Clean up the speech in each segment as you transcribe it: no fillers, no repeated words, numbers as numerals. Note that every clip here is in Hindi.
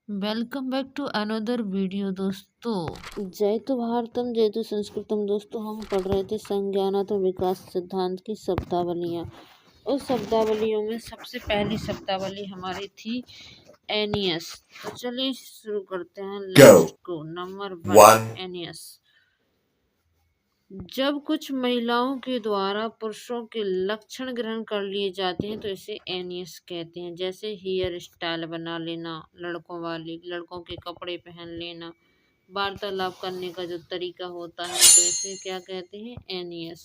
Welcome back to another video दोस्तों। जयतु भारतम जयतु संस्कृतम। दोस्तों हम पढ़ रहे थे संज्ञानात्मक विकास सिद्धांत की शब्दावलियाँ। उस शब्दावलियों में सबसे पहली शब्दावली हमारी थी एनियस। तो चलिए शुरू करते हैं। Let's go. नंबर 1 एनियस। जब कुछ महिलाओं के द्वारा पुरुषों के लक्षण ग्रहण कर लिए जाते हैं तो इसे एनियस कहते हैं। जैसे हेयर स्टाइल बना लेना, लड़कों के कपड़े पहन लेना, वार्तालाप करने का जो तरीका होता है तो इसे क्या कहते हैं? एनियस।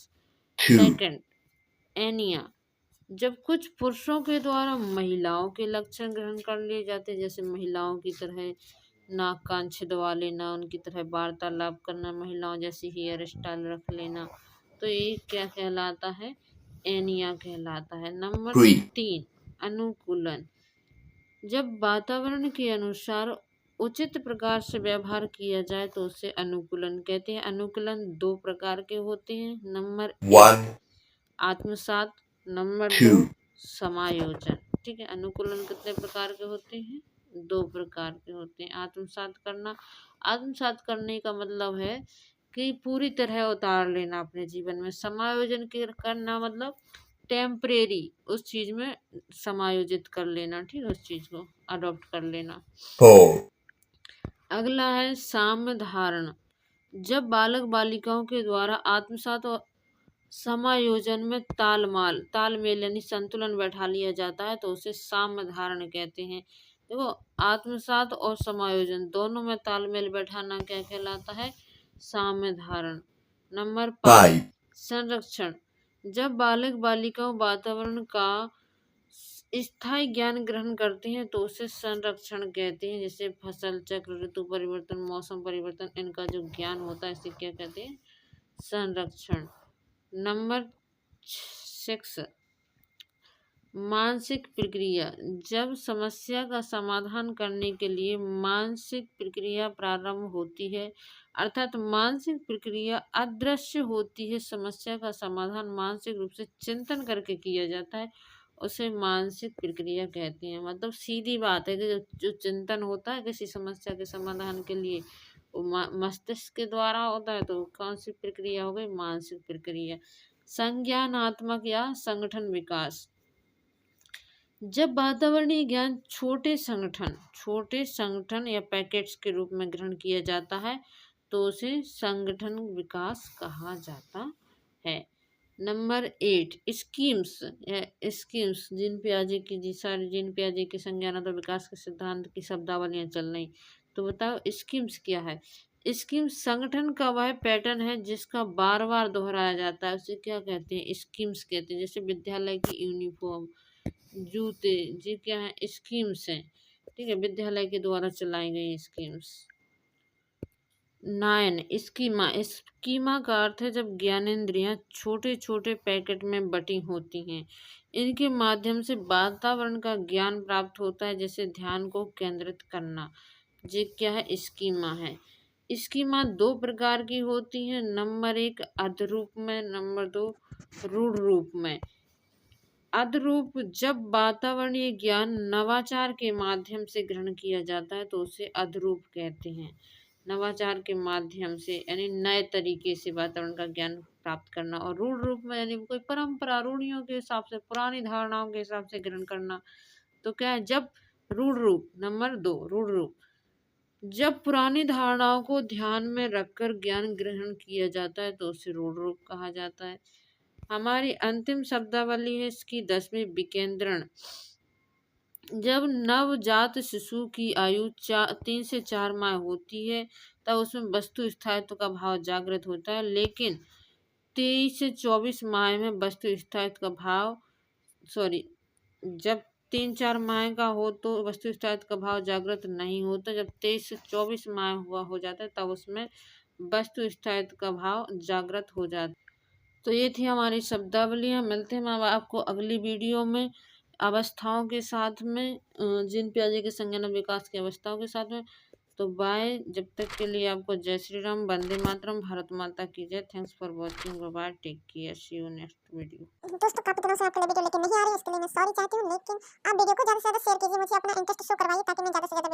Second, anyway. जब कुछ पुरुषों के द्वारा महिलाओं के लक्षण ग्रहण कर लिए जाते हैं, जैसे महिलाओं की तरह नाक कान छिदवा लेना, उनकी तरह वार्तालाप करना, महिलाओं जैसी हेयर स्टाइल रख लेना, तो ये क्या कहलाता है? एनिया कहलाता है। नंबर 3 अनुकूलन। जब वातावरण के अनुसार उचित प्रकार से व्यवहार किया जाए तो उसे अनुकूलन कहते हैं। अनुकूलन 2 प्रकार के होते हैं। नंबर 1 आत्मसात, नंबर 2 समायोजन। ठीक है, अनुकूलन कितने प्रकार के होते हैं? 2 प्रकार के होते हैं। आत्मसात करने का मतलब है कि पूरी तरह उतार लेना अपने जीवन में। समायोजन करना मतलब टेम्परेरी उस चीज में समायोजित कर लेना। ठीक है, उस चीज को अडॉप्ट कर लेना। अगला है साम्य धारण। जब बालक बालिकाओं के द्वारा आत्मसात और समायोजन में तालमेल यानी संतुलन बैठा लिया जाता है तो उसे साम्य धारण कहते हैं। देखो, आत्मसात और समायोजन दोनों में तालमेल बैठाना क्या कहलाता है? साम्य धारण। नंबर 5 संरक्षण। जब बालक बालिकाओं वातावरण का स्थायी ज्ञान ग्रहण करते हैं तो उसे संरक्षण कहते हैं। जैसे फसल चक्र, ऋतु परिवर्तन, मौसम परिवर्तन, इनका जो ज्ञान होता है इसे क्या कहते हैं? संरक्षण। नंबर 6 मानसिक प्रक्रिया। जब समस्या का समाधान करने के लिए मानसिक प्रक्रिया प्रारंभ होती है, अर्थात मानसिक प्रक्रिया अदृश्य होती है। समस्या का समाधान मानसिक रूप से चिंतन करके किया जाता है, उसे मानसिक प्रक्रिया कहते हैं। मतलब सीधी बात है कि जो चिंतन होता है किसी समस्या के समाधान के लिए वो मस्तिष्क के द्वारा होता है, तो कौन सी प्रक्रिया हो गई? मानसिक प्रक्रिया। संज्ञानात्मक या संगठन विकास। जब वातावरणीय ज्ञान छोटे संगठन या पैकेट्स के रूप में ग्रहण किया जाता है तो उसे संगठन विकास कहा जाता है। Number 8 schemes. जीन पियाजे की संज्ञानात्मक विकास के सिद्धांत की शब्दावलियां चल रही, तो बताओ स्कीम्स क्या है? स्कीम संगठन का वह पैटर्न है जिसका बार बार दोहराया जाता है, उसे क्या कहते हैं? स्कीम्स कहते हैं। जैसे विद्यालय की यूनिफॉर्म, जूते, जी क्या है? स्कीम्स हैं। ठीक है, विद्यालय के द्वारा चलाई गई स्कीम्स। 9 स्कीमा का अर्थ है जब ज्ञानेंद्रियां छोटे छोटे पैकेट में बटी होती हैं, इनके माध्यम से वातावरण का ज्ञान प्राप्त होता है, जैसे ध्यान को केंद्रित करना। ये क्या है? स्कीमा है। स्कीमा 2 प्रकार की होती हैं। नंबर 1 अर्ध रूप में, नंबर 2 रूढ़ रूप में। अधरूप। जब वातावरणीय ज्ञान नवाचार के माध्यम से ग्रहण किया जाता है तो उसे अधरूप कहते हैं। नवाचार के माध्यम से यानी नए तरीके से वातावरण का ज्ञान प्राप्त करना। और रूढ़ रूप में यानी कोई परंपरा, रूढ़ियों के हिसाब से, पुरानी धारणाओं के हिसाब से ग्रहण करना। तो क्या है? जब रूढ़ रूप। नंबर 2 रूढ़ रूप। जब पुरानी धारणाओं को ध्यान में रखकर ज्ञान ग्रहण किया जाता है तो उसे रूढ़ रूप कहा जाता है। हमारी अंतिम शब्दावली है इसकी 10वीं विकेंद्रण। जब नवजात शिशु की आयु 3 से 4 माह होती है तब उसमें वस्तु स्थायित्व का भाव जागृत होता है, लेकिन 23 से 24 माह में वस्तु स्थायित्व का भाव जब 3-4 माह का हो तो वस्तु स्थायित्व का भाव जागृत नहीं होता। जब 23 से 24 माह हुआ हो जाता है तब उसमें वस्तु स्थायित्व का भाव जागृत हो जाता है। तो ये थी हमारी शब्दावलियाँ। मिलते हैं हम आपको अगली वीडियो में अवस्थाओं के साथ में, जीन पियाजे के संज्ञानात्मक विकास की अवस्थाओं के साथ में। तो बाय। जब तक के लिए आपको जय श्री राम, वंदे मातरम, भारत माता की जय। Thanks for watching, bye, take care, see you next video. दोस्तों काफी दिनों से आपके लिए वीडियो लेके नहीं आ रही, इसके लिए मैं सॉरी चाहती हूँ, लेकिन आप वीडियो को ज्यादा से ज्यादा शेयर कीजिए, मुझे अपना इंटरेस्ट शो करवाइए ताकि मैं ज्यादा से ज्यादा